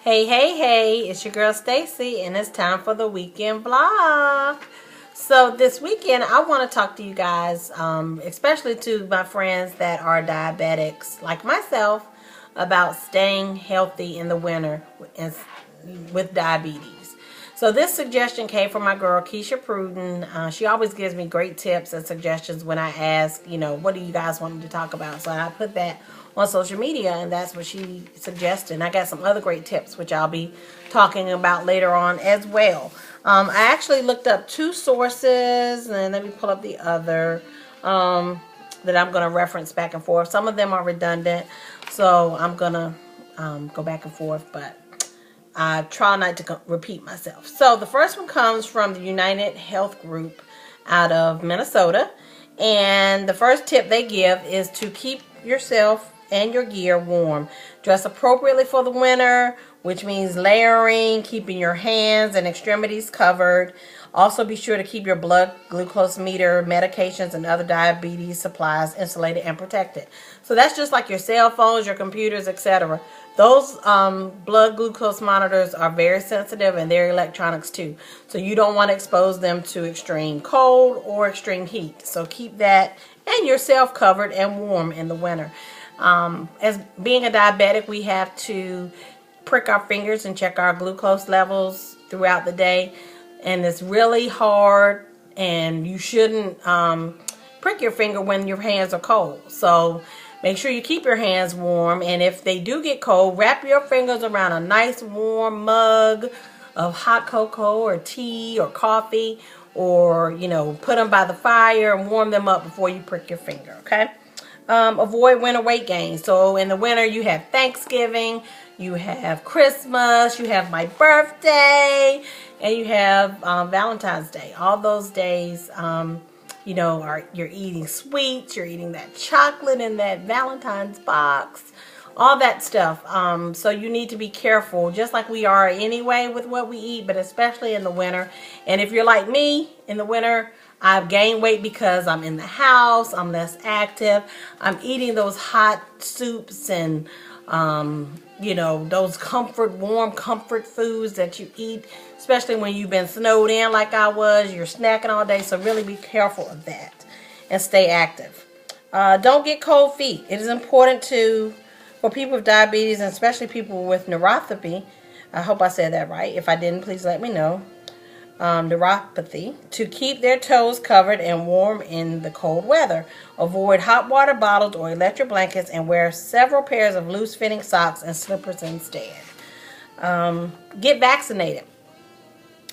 Hey, hey, hey, it's your girl Stacey, and it's time for the weekend vlog. So this weekend, I want to talk to you guys, especially to my friends that are diabetics, like myself, about staying healthy in the winter with diabetes. So this suggestion came from my girl, Keisha Pruden. She always gives me great tips and suggestions when I ask, what do you guys want me to talk about? So I put that on social media, and that's what she suggested. And I got some other great tips, which I'll be talking about later on as well. I actually looked up two sources, and let me pull up the other that I'm going to reference back and forth. Some of them are redundant, so I'm going to go back and forth, but I try not to repeat myself. So the first one comes from the United Health Group out of Minnesota. And the first tip they give is to keep yourself and your gear warm. Dress appropriately for the winter, which means layering, keeping your hands and extremities covered. Also be sure to keep your blood glucose meter, medications, and other diabetes supplies insulated and protected. So that's just like your cell phones, your computers, etc. Those blood glucose monitors are very sensitive, and they're electronics too. So you don't want to expose them to extreme cold or extreme heat. So keep that and yourself covered and warm in the winter. As being a diabetic, we have to prick our fingers and check our glucose levels throughout the day. And it's really hard, and you shouldn't prick your finger when your hands are cold. So make sure you keep your hands warm, and if they do get cold, wrap your fingers around a nice warm mug of hot cocoa or tea or coffee, or put them by the fire and warm them up before you prick your finger. Okay. Avoid winter weight gain. So in the winter, you have Thanksgiving, you have Christmas, you have my birthday, and you have Valentine's Day. All those days, you're eating sweets, you're eating that chocolate in that Valentine's box, all that stuff. So you need to be careful, just like we are anyway with what we eat, but especially in the winter. And if you're like me, in the winter, I've gained weight because I'm in the house, I'm less active, I'm eating those hot soups and those warm comfort foods that you eat, especially when you've been snowed in like I was. You're snacking all day, so really be careful of that and stay active. Don't get cold feet. It is important for people with diabetes, and especially people with neuropathy. I hope I said that right. If I didn't, please let me know. Neuropathy, to keep their toes covered and warm in the cold weather. Avoid hot water bottles or electric blankets, and wear several pairs of loose-fitting socks and slippers instead. Get vaccinated.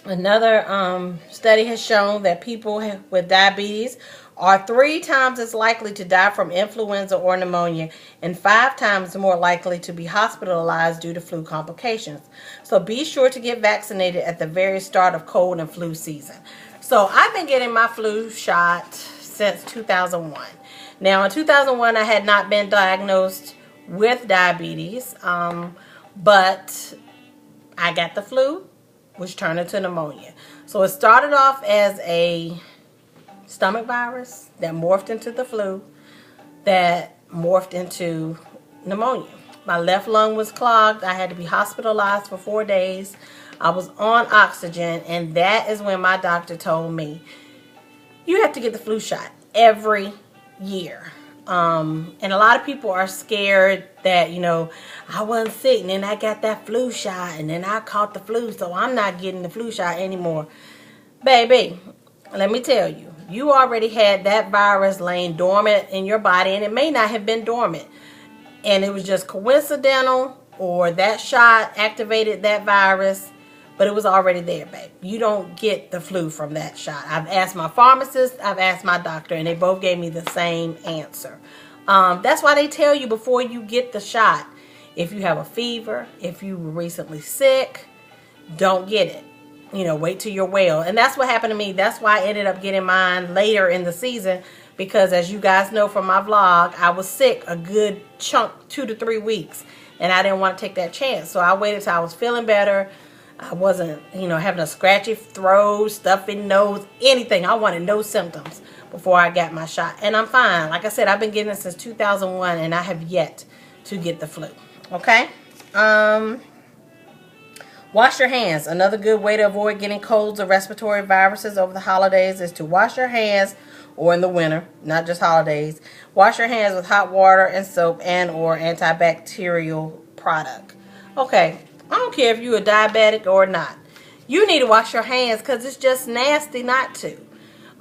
Another study has shown that people with diabetes are 3 times as likely to die from influenza or pneumonia, and 5 times more likely to be hospitalized due to flu complications. So be sure to get vaccinated at the very start of cold and flu season. So I've been getting my flu shot since 2001. Now in 2001, I had not been diagnosed with diabetes, but I got the flu, which turned into pneumonia. So it started off as a stomach virus that morphed into the flu, that morphed into pneumonia. My left lung was clogged. I had to be hospitalized for 4 days. I was on oxygen, and that is when my doctor told me, you have to get the flu shot every year. And a lot of people are scared that, I wasn't sick, and then I got that flu shot, and then I caught the flu, so I'm not getting the flu shot anymore. Baby, let me tell you, you already had that virus laying dormant in your body, and it may not have been dormant, and it was just coincidental, or that shot activated that virus, but it was already there, babe. You don't get the flu from that shot. I've asked my pharmacist, I've asked my doctor, and they both gave me the same answer. That's why they tell you before you get the shot, if you have a fever, if you were recently sick, don't get it. Wait till you're well. And that's what happened to me. That's why I ended up getting mine later in the season, because as you guys know from my vlog, I was sick a good chunk, 2 to 3 weeks, and I didn't want to take that chance. So I waited till I was feeling better. I wasn't, having a scratchy throat, stuffy nose, anything. I wanted no symptoms before I got my shot. And I'm fine. Like I said, I've been getting it since 2001, and I have yet to get the flu. Okay? Wash your hands. Another good way to avoid getting colds or respiratory viruses over the holidays is to wash your hands, or in the winter, not just holidays. Wash your hands with hot water and soap and or antibacterial product. Okay, I don't care if you're a diabetic or not. You need to wash your hands because it's just nasty not to.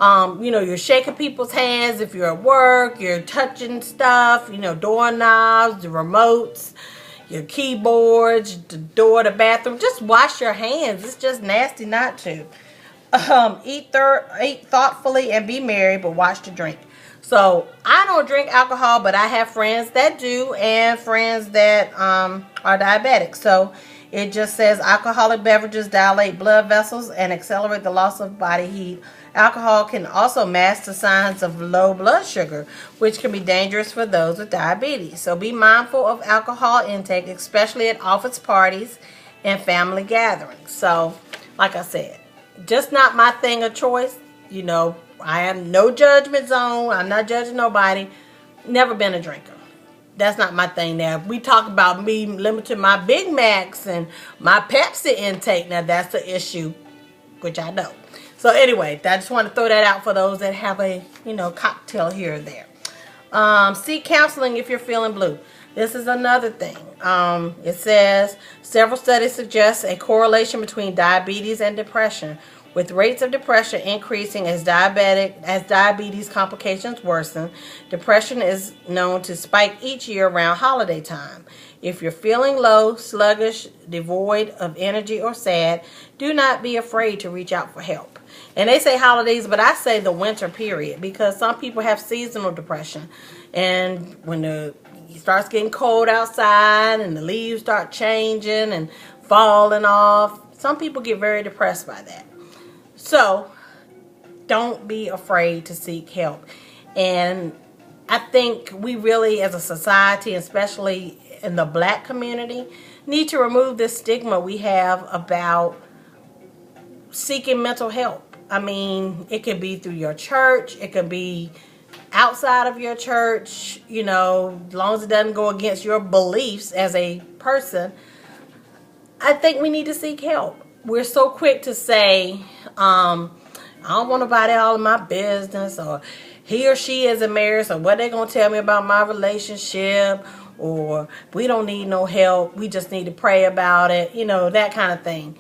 You're shaking people's hands if you're at work, you're touching stuff, doorknobs, the remotes, your keyboards, the door, the bathroom. Just wash your hands. It's just nasty not to. Eat thoughtfully and be merry, but watch to drink. So I don't drink alcohol, but I have friends that do and friends that are diabetic. So it just says alcoholic beverages dilate blood vessels and accelerate the loss of body heat. Alcohol can also mask the signs of low blood sugar, which can be dangerous for those with diabetes. So be mindful of alcohol intake, especially at office parties and family gatherings. So, like I said, just not my thing of choice. I am no judgment zone. I'm not judging nobody. Never been a drinker. That's not my thing. Now, we talk about me limiting my Big Macs and my Pepsi intake. Now, that's the issue, which I know. So anyway, I just want to throw that out for those that have a, cocktail here or there. Seek counseling if you're feeling blue. This is another thing. It says several studies suggest a correlation between diabetes and depression, with rates of depression increasing as diabetes complications worsen. Depression is known to spike each year around holiday time. If you're feeling low, sluggish, devoid of energy, or sad, do not be afraid to reach out for help. And they say holidays, but I say the winter period, because some people have seasonal depression. And when it starts getting cold outside and the leaves start changing and falling off, some people get very depressed by that. So don't be afraid to seek help. And I think we really, as a society, especially in the Black community, need to remove this stigma we have about seeking mental help. I mean, it could be through your church. It could be outside of your church, as long as it doesn't go against your beliefs as a person. I think we need to seek help. We're so quick to say, I don't want nobody all in my business, or he or she isn't married, so what they going to tell me about my relationship, or we don't need no help, we just need to pray about it, that kind of thing.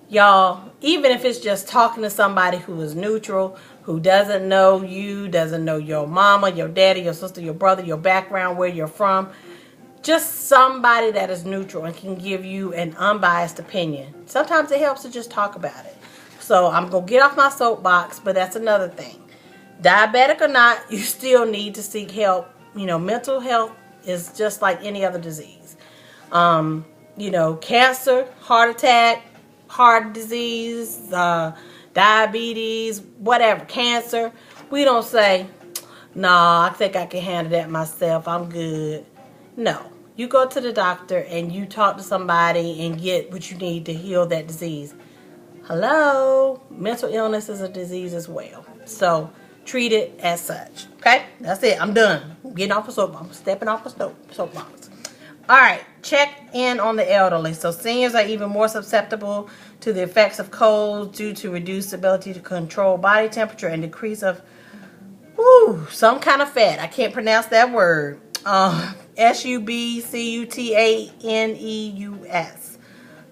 Y'all, even if it's just talking to somebody who is neutral, who doesn't know you, doesn't know your mama, your daddy, your sister, your brother, your background, where you're from, just somebody that is neutral and can give you an unbiased opinion. Sometimes it helps to just talk about it. So I'm going to get off my soapbox, but that's another thing. Diabetic or not, you still need to seek help. Mental health is just like any other disease. Cancer, heart attack, heart disease, diabetes, whatever, cancer. We don't say, nah, I think I can handle that myself. I'm good. No. You go to the doctor and you talk to somebody and get what you need to heal that disease. Hello? Mental illness is a disease as well. So treat it as such. Okay? That's it. I'm done. I'm getting off the soapbox. I'm stepping off the soapbox. All right. Check in on the elderly. So seniors are even more susceptible to the effects of colds due to reduced ability to control body temperature and decrease of some kind of fat. I can't pronounce that word. subcutaneous.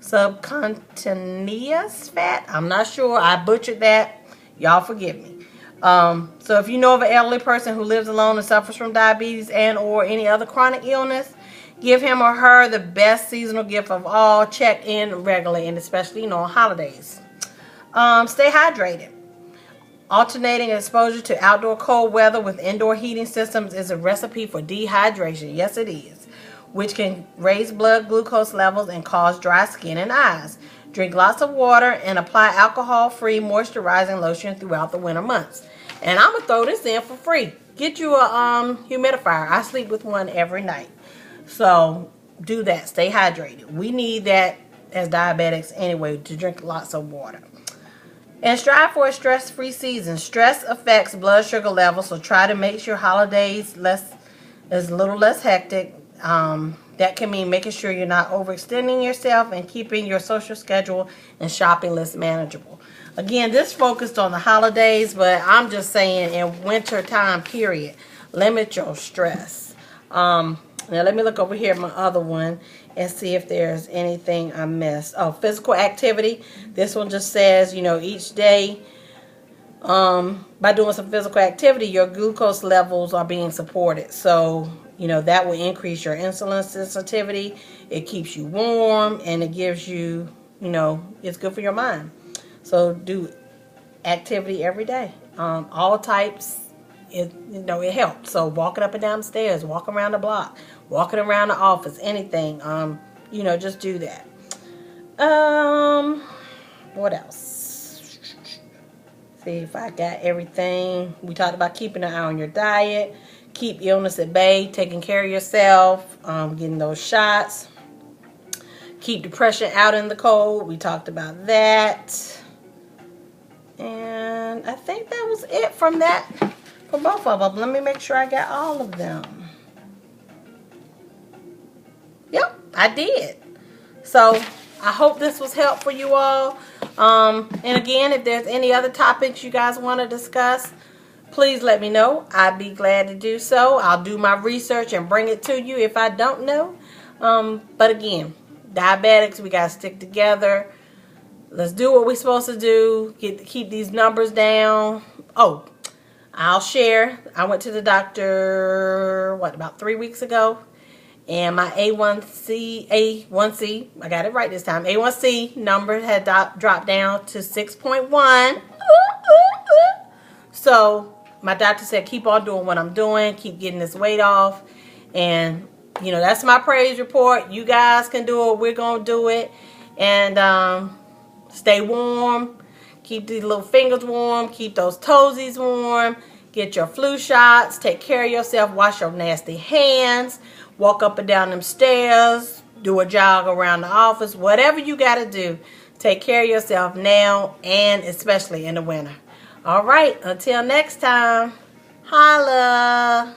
Subcutaneous fat. I'm not sure. I butchered that. Y'all forgive me. So if you know of an elderly person who lives alone and suffers from diabetes and or any other chronic illness, give him or her the best seasonal gift of all. Check in regularly, and especially on holidays. Stay hydrated. Alternating exposure to outdoor cold weather with indoor heating systems is a recipe for dehydration. Yes, it is. Which can raise blood glucose levels and cause dry skin and eyes. Drink lots of water and apply alcohol-free moisturizing lotion throughout the winter months. And I'm going to throw this in for free. Get you a humidifier. I sleep with one every night. So do that. Stay hydrated. We need that as diabetics anyway, to drink lots of water. And strive for a stress-free season. Stress affects blood sugar levels, so try to make your holidays a little less hectic. That can mean making sure you're not overextending yourself and keeping your social schedule and shopping list manageable. Again, this focused on the holidays, but I'm just saying in winter time period, limit your stress. Now let me look over here at my other one and see if there's anything I missed. Oh, physical activity. This one just says, each day, by doing some physical activity, your glucose levels are being supported. So, that will increase your insulin sensitivity. It keeps you warm, and it gives you, it's good for your mind. So do activity every day. All types, it helps. So walking up and down the stairs, walking around the block, walking around the office, anything. Just do that. What else? See if I got everything. We talked about keeping an eye on your diet. Keep illness at bay, taking care of yourself, getting those shots. Keep depression out in the cold. We talked about that. And I think that was it from that, for both of them. Let me make sure I got all of them. Yep, I did. So I hope this was helpful for you all. And again, if there's any other topics you guys want to discuss, please let me know. I'd be glad to do so. I'll do my research and bring it to you if I don't know. But again, diabetics, we got to stick together. Let's do what we're supposed to do. Keep these numbers down. Oh, I'll share. I went to the doctor, about 3 weeks ago. And my A1C, I got it right this time. A1C number had dropped down to 6.1. So my doctor said, keep on doing what I'm doing. Keep getting this weight off. And, that's my praise report. You guys can do it. We're going to do it. And stay warm. Keep these little fingers warm. Keep those toesies warm. Get your flu shots. Take care of yourself. Wash your nasty hands. Walk up and down them stairs. Do a jog around the office. Whatever you got to do. Take care of yourself now and especially in the winter. All right, until next time, holla.